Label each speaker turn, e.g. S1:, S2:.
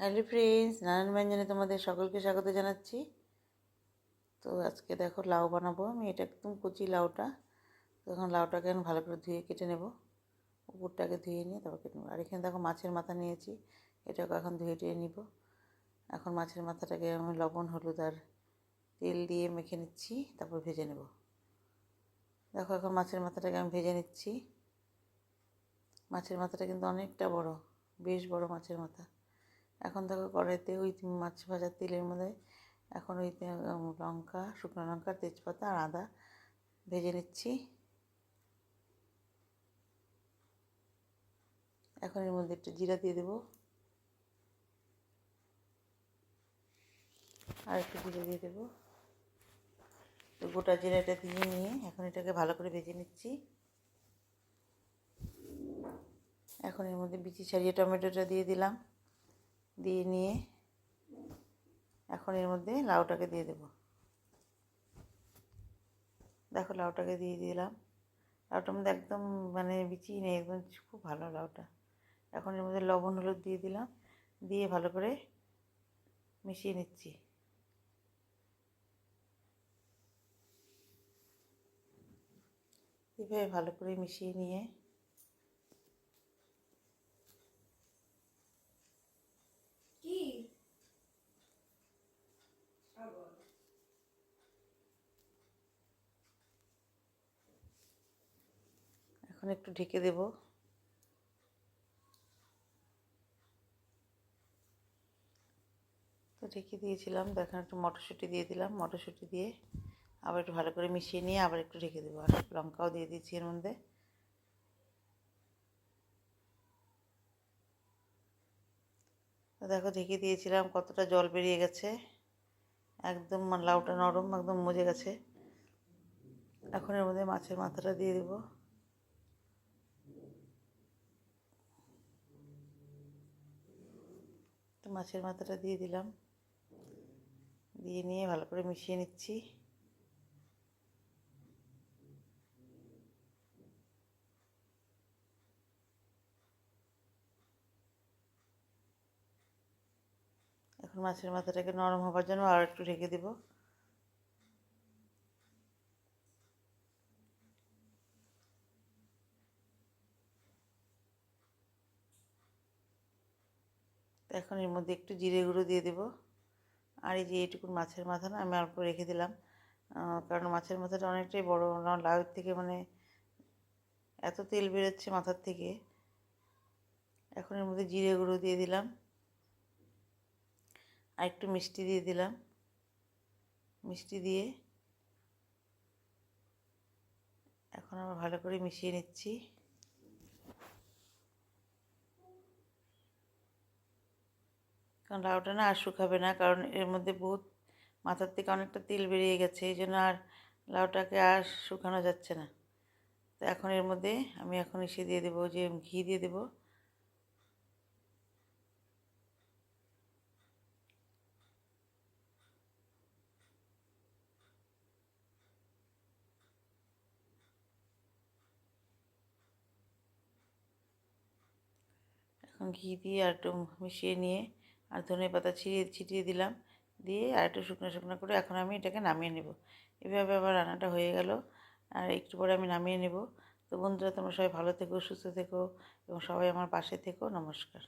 S1: Hello friends, নানান ব্যঞ্জনে তোমাদের সকলকে স্বাগত জানাচ্ছি। তো আজকে দেখো লাউ বানাবো আমি। এটা একদম কচি লাউটা। তো এখন লাউটাকে আমি ভালো করে ধুয়ে কেটে নেব। উপরটাকে ধুয়ে নিয়ে তারপর কেটে নেবো। আর এখানে দেখো মাছের মাথা নিয়েছি, এটাকে এখন ধুয়ে টুয়ে নিব। এখন মাছের মাথাটাকে আমি লবণ হলুদ আর তেল দিয়ে মেখে নিচ্ছি, তারপর ভেজে নেব। দেখো এখন মাছের মাথাটাকে আমি ভেজে নিচ্ছি। মাছের মাথাটা কিন্তু অনেকটা বড়, বেশ বড় মাছের মাথা। এখন দেখো কড়াইতে ওই মাছ ভাজার তেলের মধ্যে এখন ওই লঙ্কা, শুকনো লঙ্কা, তেজপাতা আর আদা ভেজে নিচ্ছি। এখন এর মধ্যে একটু জিরা দিয়ে দেবো, আর একটু জিরা দিয়ে দেবো। তো গোটা জিরাটা দিয়ে নিয়ে এখন এটাকে ভালো করে ভেজে নিচ্ছি। এখন এর মধ্যে বিচি ছাড়িয়ে টমেটোটা দিয়ে দিলাম, দিয়ে নিয়ে এখন এর মধ্যে লাউটাকে দিয়ে দেবো। দেখো লাউটাকে দিয়ে দিলাম। লাউটার মধ্যে একদম বিচি নেই, একদম খুব ভালো লাউটা। এখন এর মধ্যে লবণ হলুদ দিয়ে দিলাম, দিয়ে ভালো করে মিশিয়ে নিচ্ছি। এভাবে ভালো করে মিশিয়ে নিয়ে এখন একটু ঢেকে দেব। তো ঢেকে দিয়েছিলাম, তো এখন একটু মটরশুঁটি দিয়ে দিলাম। মটরশুঁটি দিয়ে আবার একটু ভালো করে মিশিয়ে নিয়ে আবার একটু ঢেকে দেবো। আর লঙ্কাও দিয়ে দিয়েছি এর মধ্যে। তো দেখো ঢেকে দিয়েছিলাম, কতটা জল বেরিয়ে গেছে, একদম লাউটা নরম, একদম মজে গেছে। এখন এর মধ্যে মাছের মাথাটা দিয়ে দেবো। তো মাছের মাথাটা দিয়ে দিলাম, দিয়ে নিয়ে ভালো করে মিশিয়ে নিচ্ছি। এখন মাছের মাথাটাকে নরম হবার জন্য আর একটু ঢেকে দেবো। তো এখন এর মধ্যে একটু জিরে গুঁড়ো দিয়ে দেবো। আর এই যে এইটুকুন মাছের মাথা না আমি অল্প রেখে দিলাম, কারণ মাছের মাথাটা অনেকটাই বড়, লাউয়ের থেকে এত তেল বেরোচ্ছে মাথার থেকে। এখন এর মধ্যে জিরে গুঁড়ো দিয়ে দিলাম, আর একটু মিষ্টি দিয়ে দিলাম। মিষ্টি দিয়ে এখন আবার ভালো করে মিশিয়ে নিচ্ছি। কারণ লাউটা না আর শুকাবে না, কারণ এর মধ্যে বহুত মাথার থেকে অনেকটা তেল বেরিয়ে গেছে, এই জন্য আর লাউটাকে আর শুকানো যাচ্ছে না। তো এখন এর মধ্যে আমি এখন এসে দিয়ে দেবো, যে ঘি দিয়ে দেবো। এখন ঘি দিয়ে আর একটু মিশিয়ে নিয়ে আর ধনেপাতা ছিটিয়ে দিলাম, দিয়ে আর একটু শুকনো শুকনো করে এখন আমি এটাকে নামিয়ে নেব। এভাবে আবার রান্নাটা হয়ে গেল, আর একটু পরে আমি নামিয়ে নেব। তো বন্ধুরা, তোমরা সবাই ভালো থেকো, সুস্থ থেকো এবং সবাই আমার পাশে থেকো। নমস্কার।